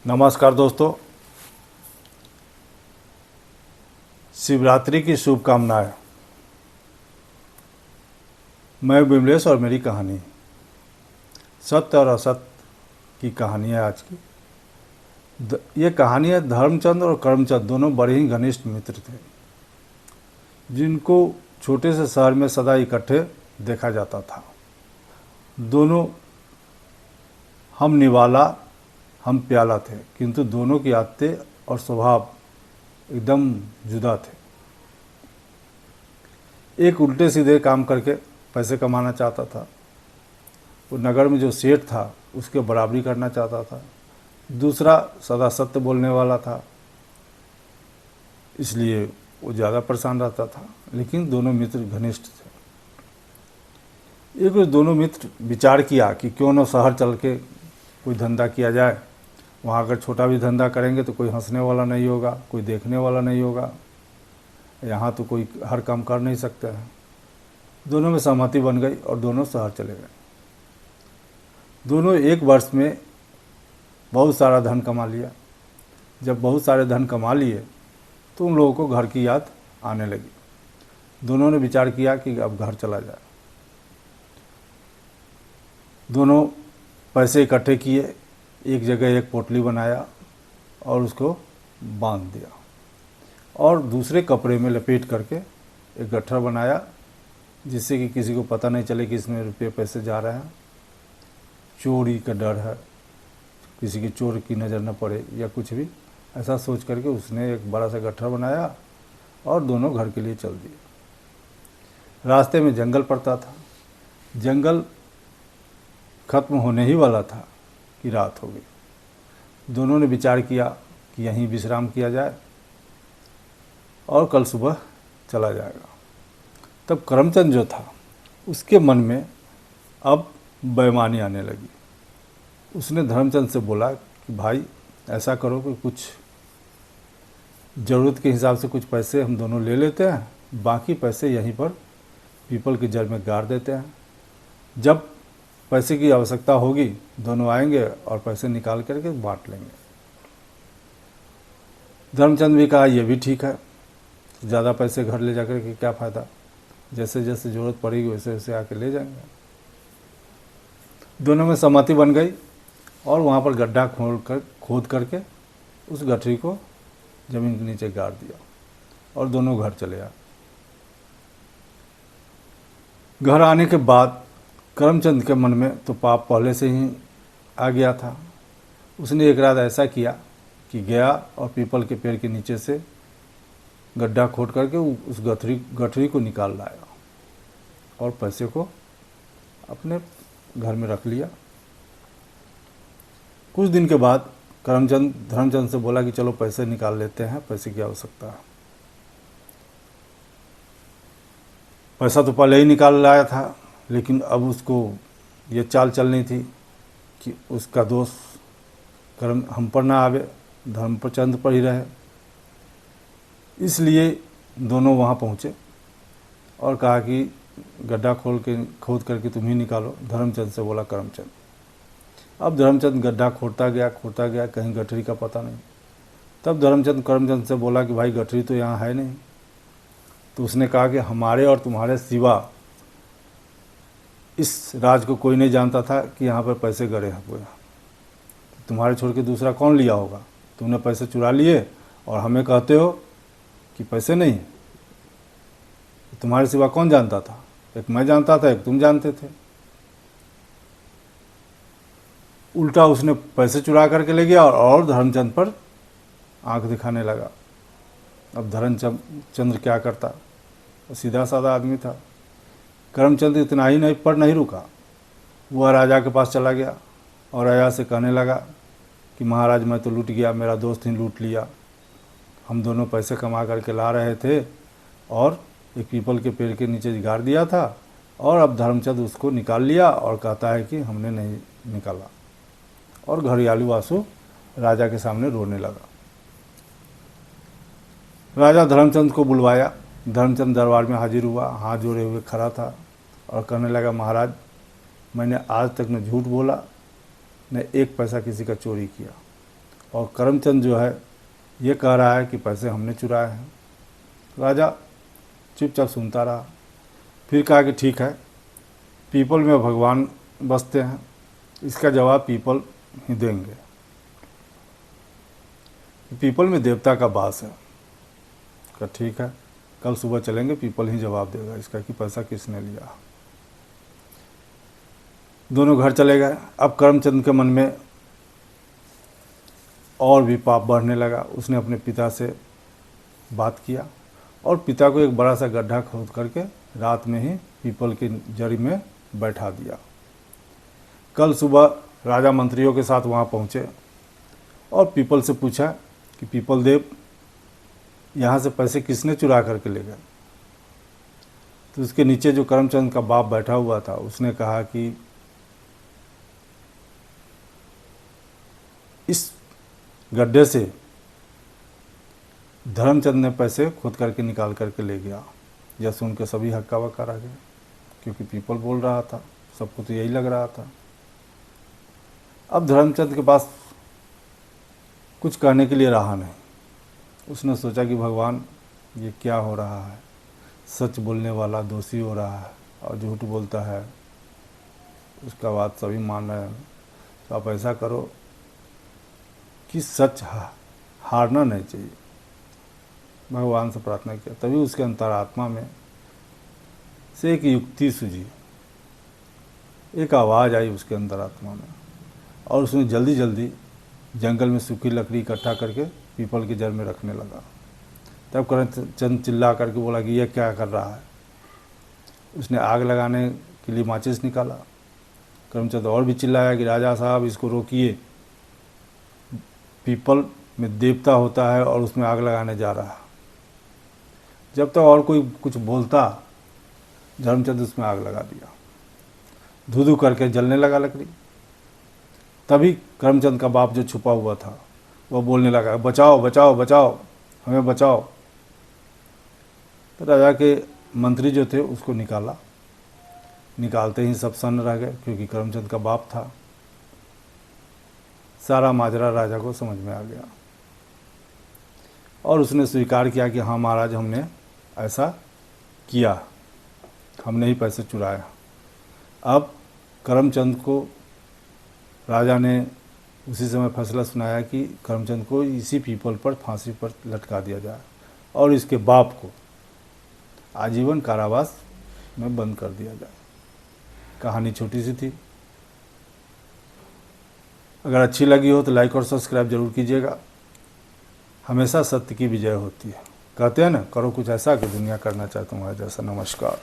नमस्कार दोस्तों, शिवरात्रि की शुभकामनाएं। मैं विमलेश और मेरी कहानी सत्य और असत्य की कहानी है आज की। ये कहानी है धर्मचंद और करमचंद, दोनों बड़े ही घनिष्ठ मित्र थे जिनको छोटे से शहर में सदा इकट्ठे देखा जाता था। दोनों हम निवाला हम प्याला थे, किंतु दोनों की आदतें और स्वभाव एकदम जुदा थे। एक उल्टे सीधे काम करके पैसे कमाना चाहता था, वो नगर में जो सेठ था उसके बराबरी करना चाहता था। दूसरा सदा सत्य बोलने वाला था, इसलिए वो ज़्यादा परेशान रहता था। लेकिन दोनों मित्र घनिष्ठ थे। एक रोज दोनों मित्र विचार किया कि क्यों न शहर चल के कोई धंधा किया जाए। वहाँ अगर छोटा भी धंधा करेंगे तो कोई हंसने वाला नहीं होगा, कोई देखने वाला नहीं होगा। यहाँ तो कोई हर काम कर नहीं सकता है। दोनों में सहमति बन गई और दोनों शहर चले गए। दोनों एक वर्ष में बहुत सारा धन कमा लिया। जब बहुत सारे धन कमा लिए तो उन लोगों को घर की याद आने लगी। दोनों ने विचार किया कि अब घर चला जाए। दोनों पैसे इकट्ठे किए, एक जगह एक पोटली बनाया और उसको बांध दिया और दूसरे कपड़े में लपेट करके एक गट्ठर बनाया, जिससे कि किसी को पता नहीं चले कि इसमें रुपये पैसे जा रहे हैं। चोरी का डर है, किसी की चोर की नज़र न पड़े या कुछ भी, ऐसा सोच करके उसने एक बड़ा सा गट्ठर बनाया और दोनों घर के लिए चल दिए। रास्ते में जंगल पड़ता था। जंगल खत्म होने ही वाला था कि रात हो गई। दोनों ने विचार किया कि यहीं विश्राम किया जाए और कल सुबह चला जाएगा। तब करमचंद जो था उसके मन में अब बेईमानी आने लगी। उसने धर्मचंद से बोला कि भाई ऐसा करो कि कुछ ज़रूरत के हिसाब से कुछ पैसे हम दोनों ले लेते हैं, बाकी पैसे यहीं पर पीपल की जड़ में गाड़ देते हैं। जब पैसे की आवश्यकता होगी दोनों आएंगे और पैसे निकाल करके बांट लेंगे। धर्मचंद भी कहा यह भी ठीक है, ज़्यादा पैसे घर ले जाकर के क्या फ़ायदा, जैसे जैसे ज़रूरत पड़ेगी वैसे वैसे आके ले जाएंगे। दोनों में सहमति बन गई और वहाँ पर गड्ढा खोद करके उस गठरी को ज़मीन के नीचे गाड़ दिया और दोनों घर चले आए। घर आने के बाद करमचंद के मन में तो पाप पहले से ही आ गया था। उसने एक रात ऐसा किया कि गया और पीपल के पेड़ के नीचे से गड्ढा खोद करके उस गठरी को निकाल लाया और पैसे को अपने घर में रख लिया। कुछ दिन के बाद करमचंद धर्मचंद से बोला कि चलो पैसे निकाल लेते हैं, पैसे की आवश्यकता है। पैसा तो पहले ही निकाल लाया था, लेकिन अब उसको ये चाल चलनी थी कि उसका दोष कर्म हम पर ना आवे, धर्मचंद पर ही रहे। इसलिए दोनों वहाँ पहुँचे और कहा कि गड्ढा खोद करके तुम ही निकालो। धर्मचंद से बोला करमचंद। अब धर्मचंद गड्ढा खोदता गया, कहीं गठरी का पता नहीं। तब धर्मचंद करमचंद से बोला कि भाई गठरी तो यहाँ है नहीं। तो उसने कहा कि हमारे और तुम्हारे सिवा इस राज को कोई नहीं जानता था कि यहाँ पर पैसे गड़े हुए हैं। तुम्हारे छोड़ के दूसरा कौन लिया होगा? तुमने पैसे चुरा लिए और हमें कहते हो कि पैसे नहीं है। तुम्हारे सिवा कौन जानता था? एक मैं जानता था, एक तुम जानते थे। उल्टा उसने पैसे चुरा करके ले गया और धर्मचंद पर आंख दिखाने लगा। अब धर्मचंद क्या करता? सीधा साधा आदमी था। करमचंद इतना ही नहीं रुका, वह राजा के पास चला गया और राजा से कहने लगा कि महाराज मैं तो लूट गया, मेरा दोस्त ही लूट लिया। हम दोनों पैसे कमा करके ला रहे थे और एक पीपल के पेड़ के नीचे गाड़ दिया था और अब धर्मचंद उसको निकाल लिया और कहता है कि हमने नहीं निकाला। और घड़ियालू आंसू राजा के सामने रोने लगा। राजा धर्मचंद को बुलवाया। धर्मचंद दरबार में हाजिर हुआ, हाथ जोड़े हुए खड़ा था और कहने लगा महाराज मैंने आज तक न झूठ बोला न एक पैसा किसी का चोरी किया और करमचंद जो है ये कह रहा है कि पैसे हमने चुराए हैं। राजा चुपचाप सुनता रहा। फिर कहा कि ठीक है, पीपल में भगवान बसते हैं, इसका जवाब पीपल ही देंगे। पीपल में देवता का वास है। कहा ठीक है, कल सुबह चलेंगे, पीपल ही जवाब देगा इसका कि पैसा किसने लिया। दोनों घर चले गए। अब करमचंद के मन में और भी पाप बढ़ने लगा। उसने अपने पिता से बात किया और पिता को एक बड़ा सा गड्ढा खोद करके रात में ही पीपल की जड़ में बैठा दिया। कल सुबह राजा मंत्रियों के साथ वहाँ पहुँचे और पीपल से पूछा कि पीपल देव, यहाँ से पैसे किसने चुरा करके ले गए। तो उसके नीचे जो करमचंद का बाप बैठा हुआ था उसने कहा कि इस गड्ढे से धर्मचंद ने पैसे खोद करके निकाल करके ले गया। यह सुन के सभी हक्का बक्का रह गए, क्योंकि पीपल बोल रहा था, सबको तो यही लग रहा था। अब धर्मचंद के पास कुछ कहने के लिए रहा नहीं। उसने सोचा कि भगवान ये क्या हो रहा है, सच बोलने वाला दोषी हो रहा है और झूठ बोलता है, उसका बात सभी मान रहे हैं। तो आप ऐसा करो कि सच हारना नहीं चाहिए। भगवान से प्रार्थना किया। तभी उसके अंतरात्मा में से एक युक्ति सूझी, एक आवाज़ आई उसके अंतरात्मा में, और उसने जल्दी जल्दी जंगल में सूखी लकड़ी इकट्ठा करके पीपल की जड़ में रखने लगा। तब करमचंद चिल्ला करके बोला कि यह क्या कर रहा है। उसने आग लगाने के लिए माचिस निकाला। करमचंद और भी चिल्लाया कि राजा साहब इसको रोकिए, पीपल में देवता होता है और उसमें आग लगाने जा रहा है। जब तक और कोई कुछ बोलता, धर्मचंद उसमें आग लगा दिया। धू धू करके जलने लगा लकड़ी। तभी करमचंद का बाप जो छुपा हुआ था वह बोलने लगा, बचाओ बचाओ बचाओ, हमें बचाओ। तो राजा के मंत्री जो थे उसको निकाला। निकालते ही सब सन्न रह गए, क्योंकि करमचंद का बाप था। सारा माजरा राजा को समझ में आ गया और उसने स्वीकार किया कि हाँ महाराज, हमने ऐसा किया, हमने ही पैसे चुराया। अब करमचंद को राजा ने उसी समय फैसला सुनाया कि करमचंद को इसी पीपल पर फांसी पर लटका दिया जाए और इसके बाप को आजीवन कारावास में बंद कर दिया जाए। कहानी छोटी सी थी। अगर अच्छी लगी हो तो लाइक और सब्सक्राइब जरूर कीजिएगा। हमेशा सत्य की विजय होती है। कहते हैं ना, करो कुछ ऐसा कि दुनिया करना चाहे तुम्हारे जैसा। नमस्कार।